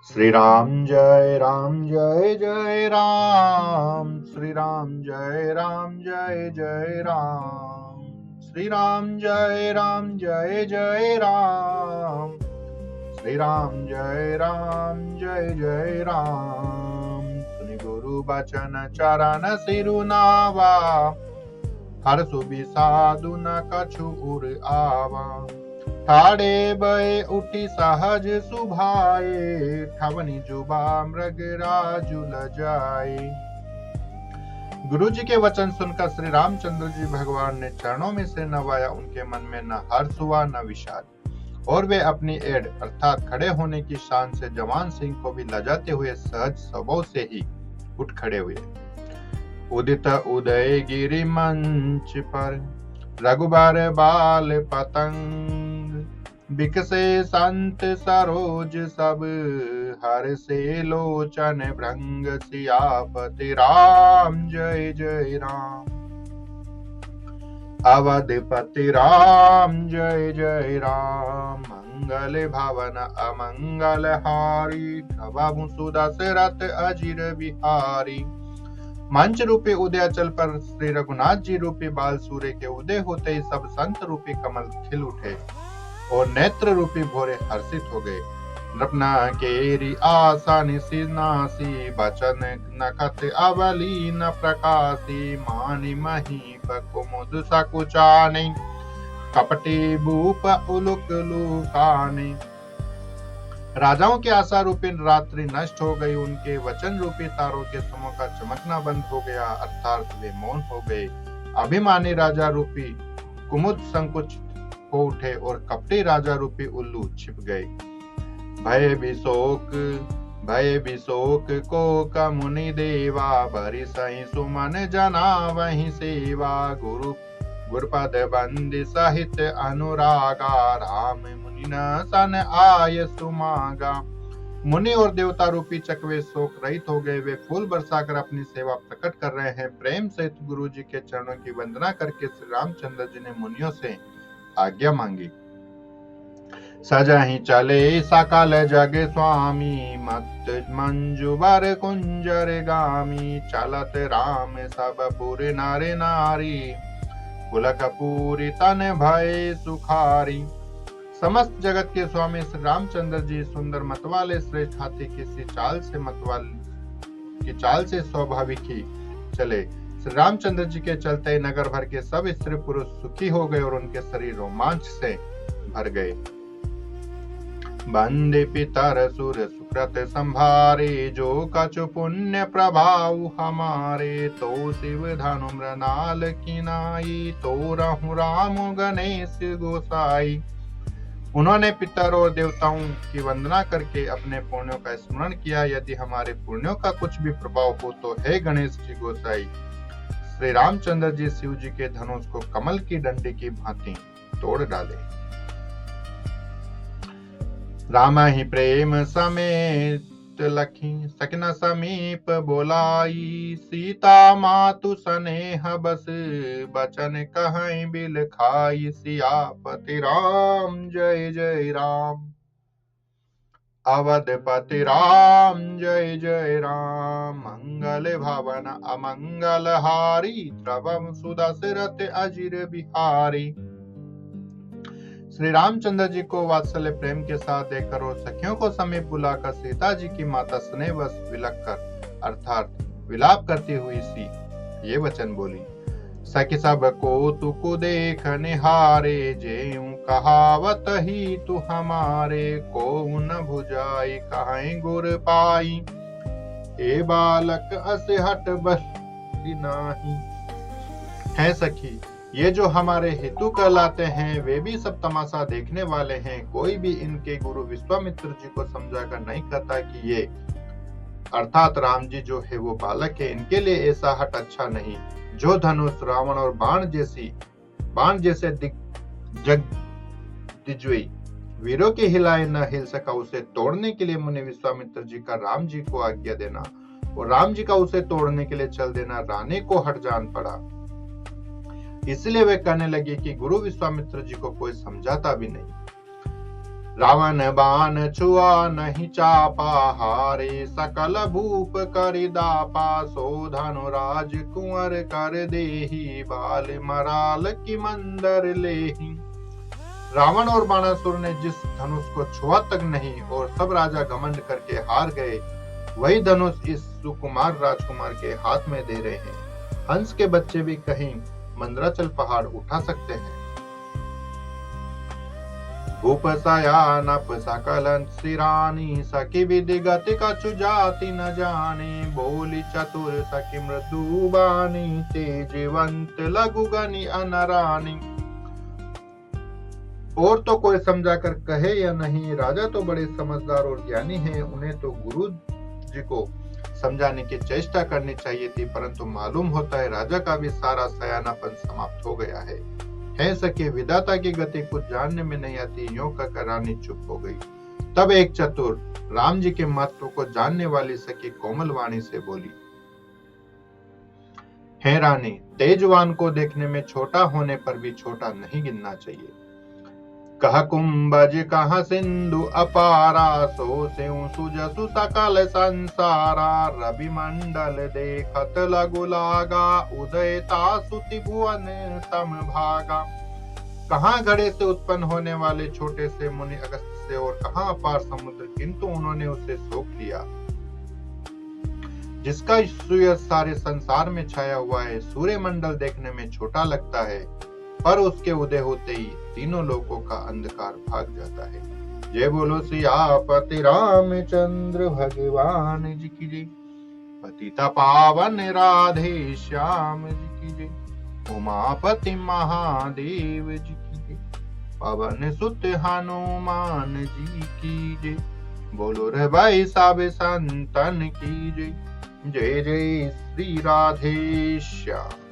श्री राम जय राम जय जय राम। श्री राम जय राम जय जय राम। श्री राम जय राम जय जय राम। श्री राम जय राम जय जय राम। सुनि गुरु बचन चरण सिरुनावा, हर सुबि साधु न कछु उर आवा। ठाड़े बय उठी सहज सुभाए, ठवनी जुबा मृग राजु लजाए। गुरु जी के वचन सुनकर श्री रामचंद्र जी भगवान ने चरणों में सिर नवाया। उनके मन में न हर्ष हुआ न विषाद, और वे अपनी एड़ अर्थात खड़े होने की शान से जवान सिंह को भी लजाते हुए सहज स्वभाव से ही उठ खड़े हुए। उदित उदय गिरि मंच पर, रघुबर बाल पतंग। बिकसे संत सरोज सब, हर से लोचन भृंग। सियापति राम जय जय राम। अवधपति राम जय जय राम। मंगल भवन अमंगल हारी, प्रभु सुदशरथ अजिर बिहारी। मंच रूपी उदयाचल पर श्री रघुनाथ जी रूपी बाल सूर्य के उदय होते ही सब संत रूपी कमल खिल उठे और नेत्र रूपी भोरे हर्षित हो गए। नृपना केरी आशा निसिनासी, बचन नखत अवली न प्रकाशी। मानि महीप कुमुद सकुचाने, कपटी भूप उलुक लुकाने। राजाओं की आशा रूपी रात्रि नष्ट हो गई। उनके वचन रूपी तारों के समूह का चमकना बंद हो गया, अर्थात वे मौन हो गए। अभिमानी राजा रूपी कुमुद संकुचित हो उठे और कपटी राजा रूपी उल्लू छिप गए। भय विशोक को कमुनि देवा, भरी सही सुमन जना वही सेवा। गुरुपद बंदी सहित अनुरागा, राम मुनि न सन आय सुमागा। मुनि और देवता रूपी चकवे शोक रहित हो गए। वे फूल बरसाकर अपनी सेवा प्रकट कर रहे हैं। प्रेम सहित गुरु जी के चरणों की वंदना करके श्री रामचंद्र जी ने मुनियों से आज्ञा मांगी। सजहि चले सकल जग स्वामी, मत मंजु बर कुंजर गामी। चलत राम सब पुर नर नारी, पुलक पूरी तन भय सुखारी। समस्त जगत के स्वामी श्री रामचंद्र जी सुंदर मत वाले श्रेष्ठ हाथी किसी चाल से स्वाभाविक ही चले। श्री रामचंद्र जी के चलते नगर भर के सब स्त्री पुरुष सुखी हो गए और उनके शरीर रोमांच से भर गए। बंदे पितर सुर सुकृत संभारे, जो कछु पुण्य प्रभाव हमारे। तो शिव धनु मृणाल किनाई, तो रहु राम गणेश गोसाई। उन्होंने पितर और देवताओं की वंदना करके अपने पुण्यों का स्मरण किया। यदि हमारे पुण्यों का कुछ भी प्रभाव हो तो हे गणेश जी गोसाई। श्री रामचंद्र जी शिव जी के धनुष को कमल की डंडी की भांति तोड़ डाले। राम ही प्रेम समेत लखी, सकिन समीप बोलाई। सीता मातु सनेह बस, बचन कहीं बिल खाई। सियापति राम जय जय राम। अवधपति राम जय जय राम। मंगल भवन अमंगल हारी, प्रभु सुदशरथ अजिर बिहारी। श्री रामचंद्र जी को वात्सल्य प्रेम के साथ देखकर और सखियों को समीप बुलाकर सीता जी की माता स्नेहवश विलक कर अर्थात विलाप करती हुई सी ये वचन बोली। सखी सब को तुकु देख निहारे, जेऊं कहावत ही तू हमारे। को न भुजाई कहीं गुर पाई, ए बालक असे हट बल नाही। है सखी, ये जो हमारे हेतु कहलाते हैं वे भी सब तमाशा देखने वाले हैं। कोई भी इनके गुरु विश्वामित्र जी को समझाकर नहीं कहता कि ये अर्थात राम जी जो है वो बालक है। इनके लिए ऐसा हट अच्छा नहीं। जो धनुष रावण और बाण जैसे दिग्विजयी वीरों के हिलाए न हिल सका, उसे तोड़ने के लिए मुनि विश्वामित्र जी का राम जी को आज्ञा देना और राम जी का उसे तोड़ने के लिए चल देना रानी को हट जान पड़ा। इसलिए वे कहने लगे कि गुरु विश्वामित्र जी को कोई समझाता भी नहीं। रावण बाण छुआ नहीं चापा, हारे सकल भूप करि दापा। सो धनुराज कुंवर कर देहि, बाल मराल की मंदर लेहि। रावण और बाणासुर ने जिस धनुष को छुआ तक नहीं और सब राजा घमंड करके हार गए, वही धनुष इस सुकुमार राजकुमार के हाथ में दे रहे हैं। हंस के बच्चे भी कहीं मंदराचल पहाड़ उठा सकते हैं। भूप सयानप सकल सिरानी, सखी विधि गति कछु जाति न जाने। बोली चतुर सखी मृदु बानी, तेजवंत लघु गनि अनरानी। और तो कोई समझा कर कहे या नहीं, राजा तो बड़े समझदार और ज्ञानी हैं, उन्हें तो गुरु जी को समझाने की चेष्टा करनी चाहिए थी, परंतु मालूम होता है राजा का भी सारा सयानापन समाप्त हो गया है सके विधाता की गति कुछ जानने में नहीं आती। यूं कहकर रानी चुप हो गई। तब एक चतुर राम जी के महत्व को जानने वाली सखी कोमल वाणी से बोली, हे रानी, तेजवान को देखने में छोटा होने पर भी छोटा नहीं गिनना चाहिए। कह कुंभज कह सिंधु अपारा, सो स्यों सुजसु सकल संसारा। रवि मंडल देखत लगु लागा, उदयता सुति भुवन सम भागा। कहाँ घड़े से उत्पन्न होने वाले छोटे से मुनि अगस्त्य से, और कहाँ अपार समुद्र, किंतु उन्होंने उसे सोख लिया। जिसका सूर्य सारे संसार में छाया हुआ है, सूर्य मंडल देखने में छोटा लगता है, पर उसके उदय होते ही तीनों लोकों का अंधकार भाग जाता है। जय बोलो सियापति रामचंद्र भगवान जी की जय। पतित पावन राधे श्याम जी की जय। उमापति महादेव जी की जय। पवन सुत हनुमान जी की जय। बोलो रे भाई सब संतन की जय। जय जय श्री राधे श्याम।